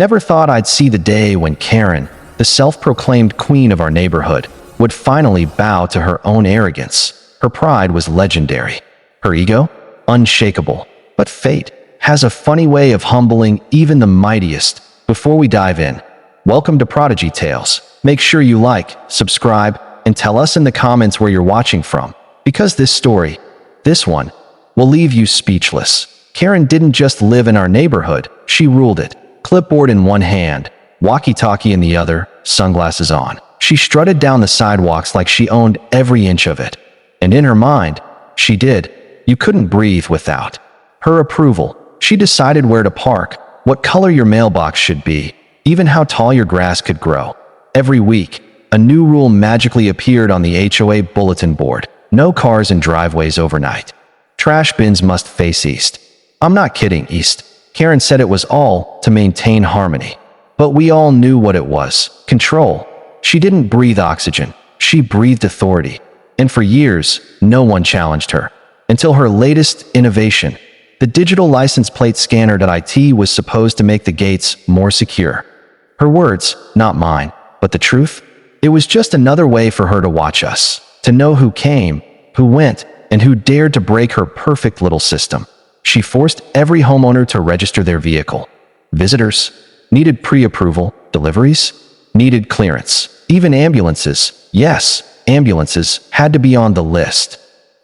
Never thought I'd see the day when Karen, the self-proclaimed queen of our neighborhood, would finally bow to her own arrogance. Her pride was legendary. Her ego? Unshakable. But fate has a funny way of humbling even the mightiest. Before we dive in, welcome to Prodigy Tales. Make sure you like, subscribe, and tell us in the comments where you're watching from, because this one, will leave you speechless. Karen didn't just live in our neighborhood, she ruled it. Clipboard in one hand, walkie-talkie in the other, sunglasses on. She strutted down the sidewalks like she owned every inch of it. And in her mind, she did. You couldn't breathe without her approval. She decided where to park, what color your mailbox should be, even how tall your grass could grow. Every week, a new rule magically appeared on the HOA bulletin board. No cars in driveways overnight. Trash bins must face east. I'm not kidding, east. Karen said it was all to maintain harmony. But we all knew what it was. Control. She didn't breathe oxygen. She breathed authority. And for years, no one challenged her. Until her latest innovation, the digital license plate scanner .it was supposed to make the gates more secure. Her words, not mine, but the truth? It was just another way for her to watch us, to know who came, who went, and who dared to break her perfect little system. She forced every homeowner to register their vehicle. Visitors needed pre-approval, deliveries needed clearance. Even ambulances, yes, ambulances had to be on the list.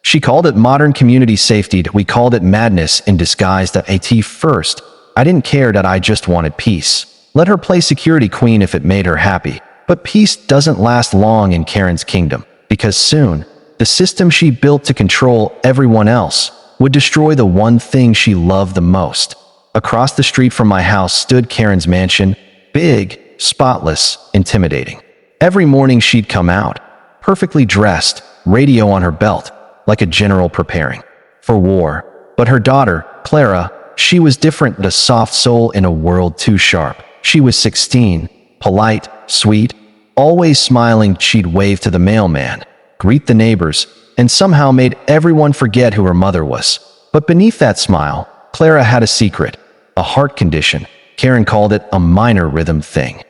She called it modern community safety. We called it madness in disguise. At first, I didn't care that I just wanted peace. Let her play security queen if it made her happy. But peace doesn't last long in Karen's kingdom, because soon, the system she built to control everyone else would destroy the one thing she loved the most. Across the street from my house stood Karen's mansion, big, spotless, intimidating. Every morning she'd come out, perfectly dressed, radio on her belt, like a general preparing for war. But her daughter, Clara, she was different, a soft soul in a world too sharp. She was 16, polite, sweet, always smiling. She'd wave to the mailman, greet the neighbors, and somehow made everyone forget who her mother was. But beneath that smile, Clara had a secret, a heart condition. Karen called it a minor rhythm thing.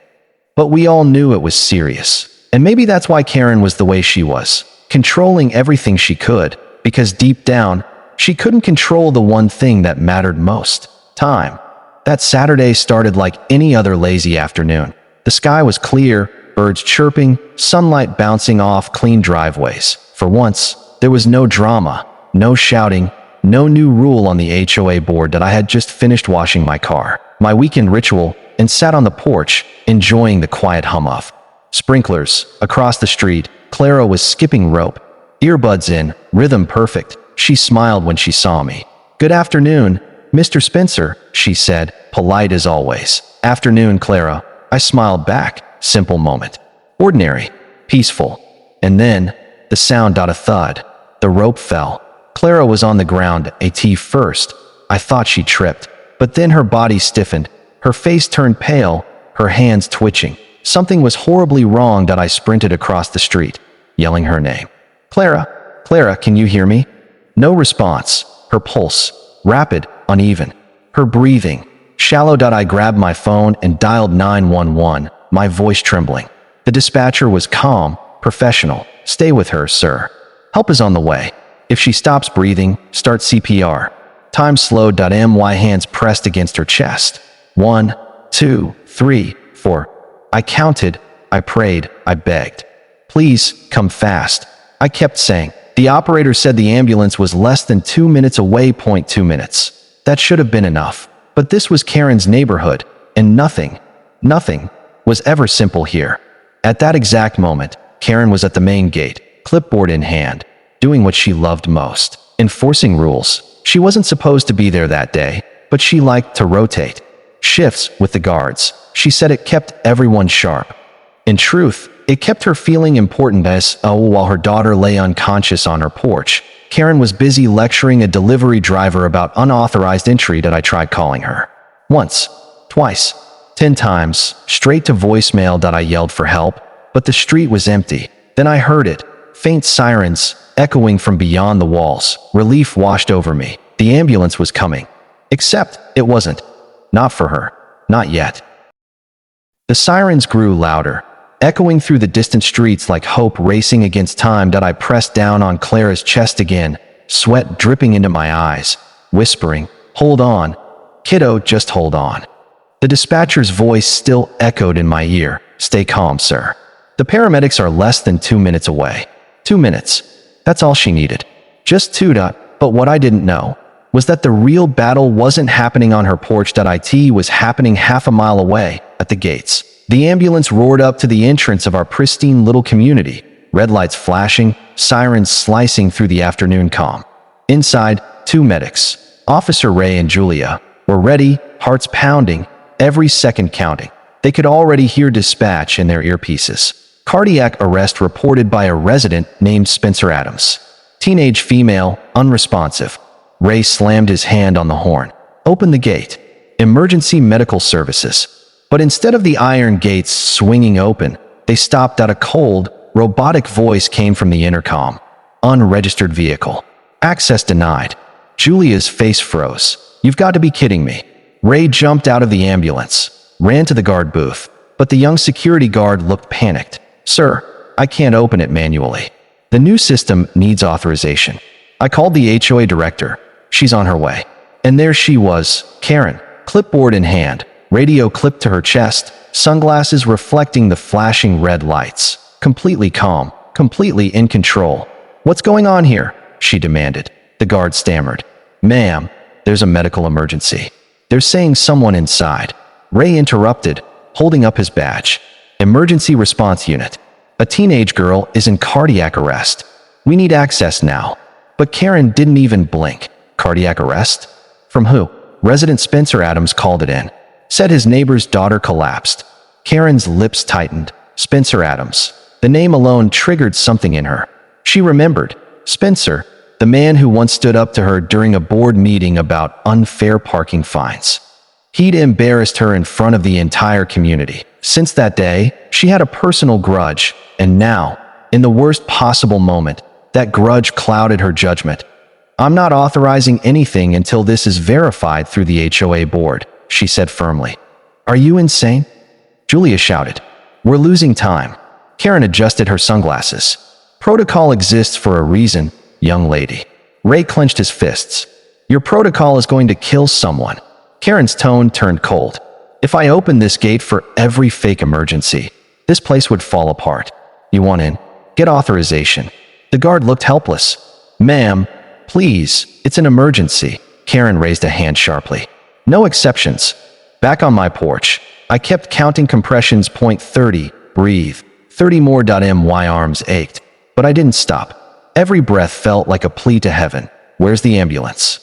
But we all knew it was serious. And maybe that's why Karen was the way she was, controlling everything she could, because deep down, she couldn't control the one thing that mattered most: time. That Saturday started like any other lazy afternoon. The sky was clear, birds chirping, sunlight bouncing off clean driveways. For once, there was no drama, no shouting, no new rule on the HOA board. That I had just finished washing my car, my weekend ritual, and sat on the porch, enjoying the quiet hum of sprinklers. Across the street, Clara was skipping rope, earbuds in, rhythm perfect. She smiled when she saw me. "Good afternoon, Mr. Spencer," she said, polite as always. "Afternoon, Clara," I smiled back. Simple moment. Ordinary. Peaceful. And then, the sound. A thud. The rope fell. Clara was on the ground. At first, I thought she tripped. But then her body stiffened. Her face turned pale, her hands twitching. Something was horribly wrong. I sprinted across the street, yelling her name. "Clara, Clara, can you hear me?" No response. Her pulse, rapid, uneven. Her breathing, shallow. I grabbed my phone and dialed 911, my voice trembling. The dispatcher was calm, professional. "Stay with her, sir. Help is on the way. If she stops breathing, start CPR." Time slowed. My hands pressed against her chest. 1, 2, 3, 4. I counted, I prayed, I begged. "Please, come fast," I kept saying. The operator said the ambulance was less than 2 minutes away. 2 minutes. That should have been enough. But this was Karen's neighborhood, and nothing was ever simple here. At that exact moment, Karen was at the main gate, clipboard in hand, doing what she loved most, enforcing rules. She wasn't supposed to be there that day, but she liked to rotate shifts with the guards. She said it kept everyone sharp. In truth, it kept her feeling important. While her daughter lay unconscious on her porch, Karen was busy lecturing a delivery driver about unauthorized entry. I tried calling her. Once, twice, 10 times, straight to voicemail. I yelled for help, but the street was empty. Then I heard it, faint sirens, echoing from beyond the walls. Relief washed over me. The ambulance was coming. Except, it wasn't. Not for her. Not yet. The sirens grew louder, echoing through the distant streets like hope racing against time. I pressed down on Clara's chest again, sweat dripping into my eyes, whispering, "Hold on, kiddo, just hold on." The dispatcher's voice still echoed in my ear, "Stay calm, sir. The paramedics are less than 2 minutes away." 2 minutes. That's all she needed. Just two. But what I didn't know was that the real battle wasn't happening on her porch. It was happening half a mile away, at the gates. The ambulance roared up to the entrance of our pristine little community, red lights flashing, sirens slicing through the afternoon calm. Inside, 2 medics, Officer Ray and Julia, were ready, hearts pounding, every second counting. They could already hear dispatch in their earpieces. Cardiac arrest reported by a resident named Spencer Adams. Teenage female, unresponsive. Ray slammed his hand on the horn. "Open the gate. Emergency medical services." But instead of the iron gates swinging open, they stopped. A cold, robotic voice came from the intercom. "Unregistered vehicle. Access denied." Julia's face froze. "You've got to be kidding me." Ray jumped out of the ambulance, ran to the guard booth, but the young security guard looked panicked. "Sir, I can't open it manually. The new system needs authorization." I called the HOA director. "She's on her way." And there she was, Karen, clipboard in hand, radio clipped to her chest, sunglasses reflecting the flashing red lights. Completely calm, completely in control. "What's going on here?" she demanded. The guard stammered. "Ma'am, there's a medical emergency. They're saying someone inside." Ray interrupted, holding up his badge. "Emergency response unit. A teenage girl is in cardiac arrest. We need access now." But Karen didn't even blink. Cardiac arrest? From who? Resident Spencer Adams called it in. Said his neighbor's daughter collapsed. Karen's lips tightened. Spencer Adams. The name alone triggered something in her. She remembered. Spencer, the man who once stood up to her during a board meeting about unfair parking fines. He'd embarrassed her in front of the entire community. Since that day, she had a personal grudge, and now, in the worst possible moment, that grudge clouded her judgment. "I'm not authorizing anything until this is verified through the HOA board," she said firmly. "Are you insane?" Julia shouted. "We're losing time." Karen adjusted her sunglasses. "Protocol exists for a reason, young lady." Ray clenched his fists. "Your protocol is going to kill someone." Karen's tone turned cold. "If I opened this gate for every fake emergency, this place would fall apart. You want in? Get authorization." The guard looked helpless. "Ma'am, please, it's an emergency." Karen raised a hand sharply. "No exceptions." Back on my porch, I kept counting compressions. Point 30, breathe. 30 more. My arms ached, but I didn't stop. Every breath felt like a plea to heaven. "Where's the ambulance?"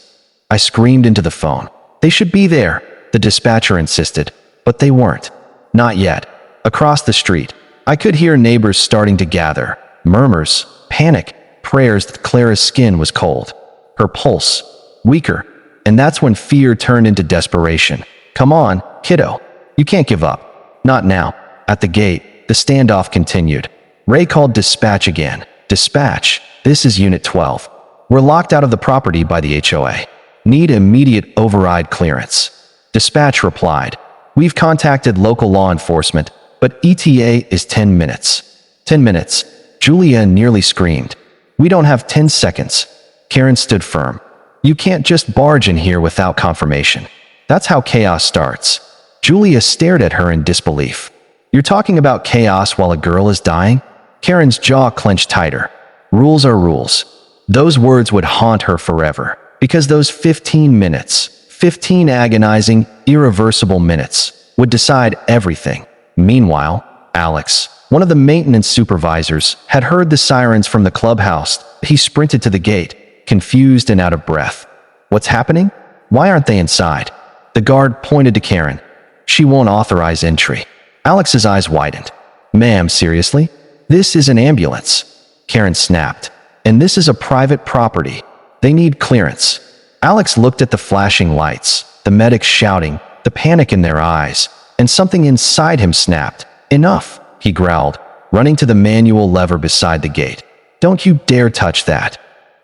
I screamed into the phone. "They should be there," the dispatcher insisted, but they weren't. Not yet. Across the street, I could hear neighbors starting to gather. Murmurs, panic, prayers. Clara's skin was cold. Her pulse, weaker. And that's when fear turned into desperation. "Come on, kiddo. You can't give up." "Not now." At the gate, the standoff continued. Ray called dispatch again. "Dispatch, this is Unit 12. We're locked out of the property by the HOA. Need immediate override clearance." Dispatch replied, "We've contacted local law enforcement, but ETA is 10 minutes. 10 minutes. Julia nearly screamed. "We don't have 10 seconds. Karen stood firm. "You can't just barge in here without confirmation. That's how chaos starts." Julia stared at her in disbelief. "You're talking about chaos while a girl is dying?" Karen's jaw clenched tighter. "Rules are rules." Those words would haunt her forever, because those 15 minutes, 15 agonizing, irreversible minutes, would decide everything. Meanwhile, Alex, one of the maintenance supervisors, had heard the sirens from the clubhouse. He sprinted to the gate, confused and out of breath. "What's happening? Why aren't they inside?" The guard pointed to Karen. "She won't authorize entry." Alex's eyes widened. "Ma'am, seriously? This is an ambulance." Karen snapped. "And this is a private property. They need clearance." Alex looked at the flashing lights, the medics shouting, the panic in their eyes, and something inside him snapped. "Enough," he growled, running to the manual lever beside the gate. "Don't you dare touch that."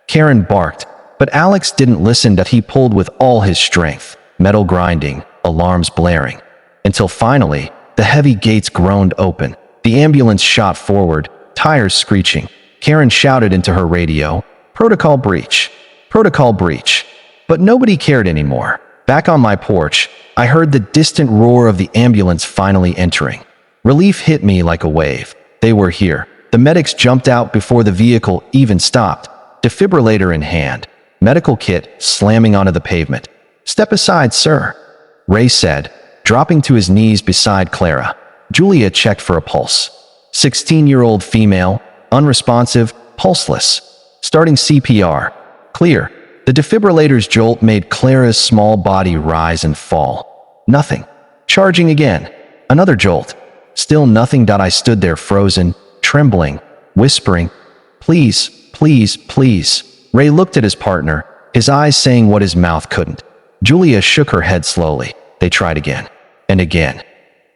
Karen barked, but Alex didn't listen. He pulled with all his strength, metal grinding, alarms blaring, until finally, The heavy gates groaned open. The ambulance shot forward, tires screeching. Karen shouted into her radio, "Protocol breach! Protocol breach!" But nobody cared anymore. Back on my porch, I heard the distant roar of the ambulance finally entering. Relief hit me like a wave. They were here. The medics jumped out before the vehicle even stopped, defibrillator in hand, medical kit slamming onto the pavement. "Step aside, sir," Ray said, dropping to his knees beside Clara. Julia checked for a pulse. 16-year-old female, unresponsive, pulseless. Starting CPR. Clear. The defibrillator's jolt made Clara's small body rise and fall. Nothing. Charging again. Another jolt. Still nothing. I stood there frozen, trembling, whispering, "Please, please, please." Ray looked at his partner, his eyes saying what his mouth couldn't. Julia shook her head slowly. They tried again. And again.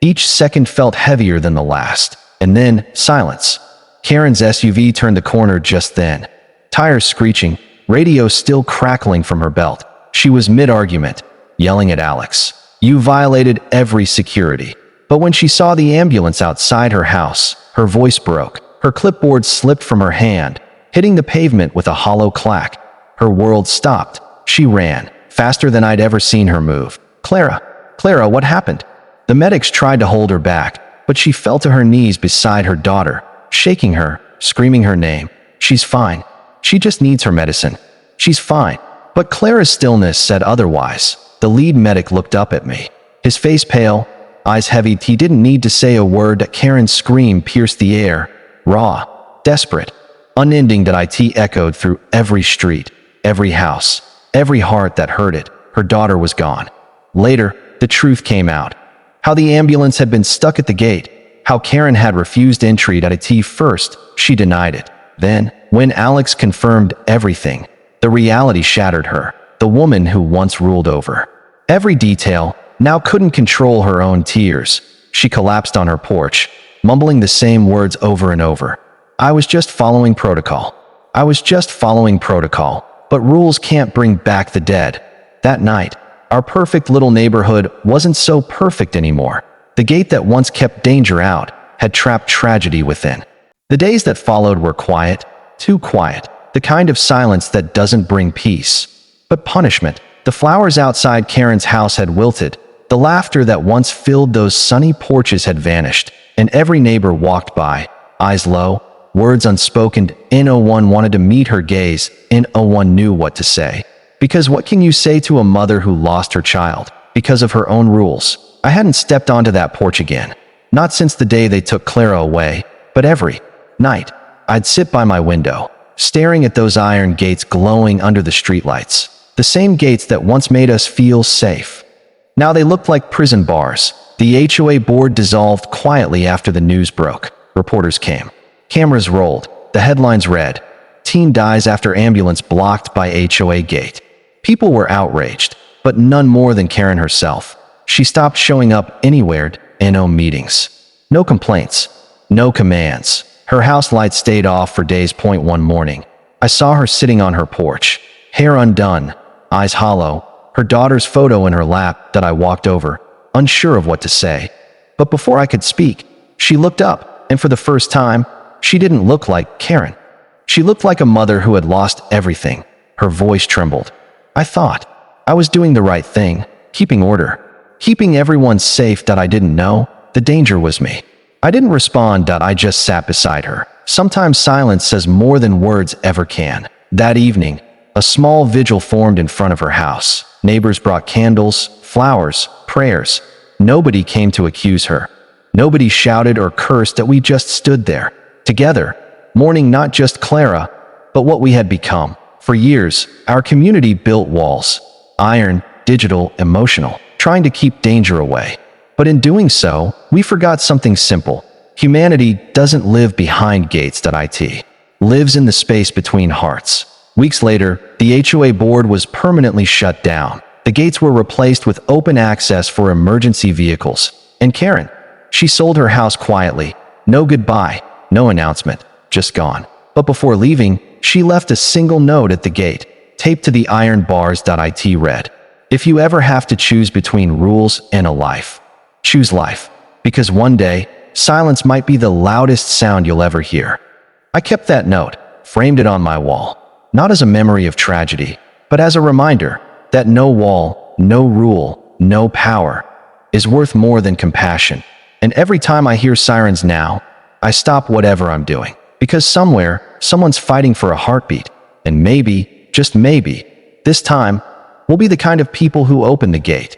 Each second felt heavier than the last. And then, silence. Karen's SUV turned the corner just then. Tires screeching, radio still crackling from her belt. She was mid-argument, yelling at Alex. "You violated every security." But when she saw the ambulance outside her house, her voice broke. Her clipboard slipped from her hand, hitting the pavement with a hollow clack. Her world stopped. She ran, faster than I'd ever seen her move. "Clara, Clara, what happened?" The medics tried to hold her back, but she fell to her knees beside her daughter, shaking her, screaming her name. "She's fine. She just needs her medicine. She's fine." But Clara's stillness said otherwise. The lead medic looked up at me. His face pale, eyes heavy. He didn't need to say a word. Karen's scream pierced the air, raw, desperate, unending. It echoed through every street, every house, every heart that heard it. Her daughter was gone. Later, the truth came out. How the ambulance had been stuck at the gate. How Karen had refused entry. First, she denied it. Then, when Alex confirmed everything, the reality shattered her. The woman who once ruled over every detail now couldn't control her own tears. She collapsed on her porch, mumbling the same words over and over. "I was just following protocol. I was just following protocol. But rules can't bring back the dead." That night, our perfect little neighborhood wasn't so perfect anymore. The gate that once kept danger out had trapped tragedy within. The days that followed were quiet, too quiet, the kind of silence that doesn't bring peace, but punishment. The flowers outside Karen's house had wilted. The laughter that once filled those sunny porches had vanished, and every neighbor walked by, eyes low, words unspoken. No one wanted to meet her gaze. No one knew what to say. Because what can you say to a mother who lost her child? Because of her own rules. I hadn't stepped onto that porch again. Not since the day they took Clara away, but every night, I'd sit by my window, staring at those iron gates glowing under the streetlights. The same gates that once made us feel safe. Now they looked like prison bars. The HOA board dissolved quietly after the news broke. Reporters came. Cameras rolled. The headlines read, "Teen dies after ambulance blocked by HOA gate." People were outraged, but none more than Karen herself. She stopped showing up anywhere, no meetings. No complaints. No commands. Her house lights stayed off for days. One morning, I saw her sitting on her porch, hair undone, eyes hollow, her daughter's photo in her lap. I walked over, unsure of what to say. But before I could speak, she looked up, and for the first time, she didn't look like Karen. She looked like a mother who had lost everything. Her voice trembled. I thought I was doing the right thing, keeping order, keeping everyone safe. I didn't know the danger was me. I didn't respond. I just sat beside her. Sometimes silence says more than words ever can. That evening, a small vigil formed in front of her house. Neighbors brought candles, flowers, prayers. Nobody came to accuse her. Nobody shouted or cursed. We just stood there, together, mourning not just Clara, but what we had become. For years, our community built walls, iron, digital, emotional, trying to keep danger away. But in doing so, we forgot something simple. Humanity doesn't live behind gates. It lives in the space between hearts. Weeks later, the HOA board was permanently shut down. The gates were replaced with open access for emergency vehicles. And Karen, she sold her house quietly. No goodbye, no announcement, just gone. But before leaving, she left a single note at the gate, taped to the iron bars. It read, "If you ever have to choose between rules and a life, choose life." because one day, silence might be the loudest sound you'll ever hear. I kept that note, framed it on my wall, not as a memory of tragedy, but as a reminder that no wall, no rule, no power is worth more than compassion. And every time I hear sirens now, I stop whatever I'm doing, because somewhere, someone's fighting for a heartbeat, and maybe, just maybe, this time, we'll be the kind of people who open the gate.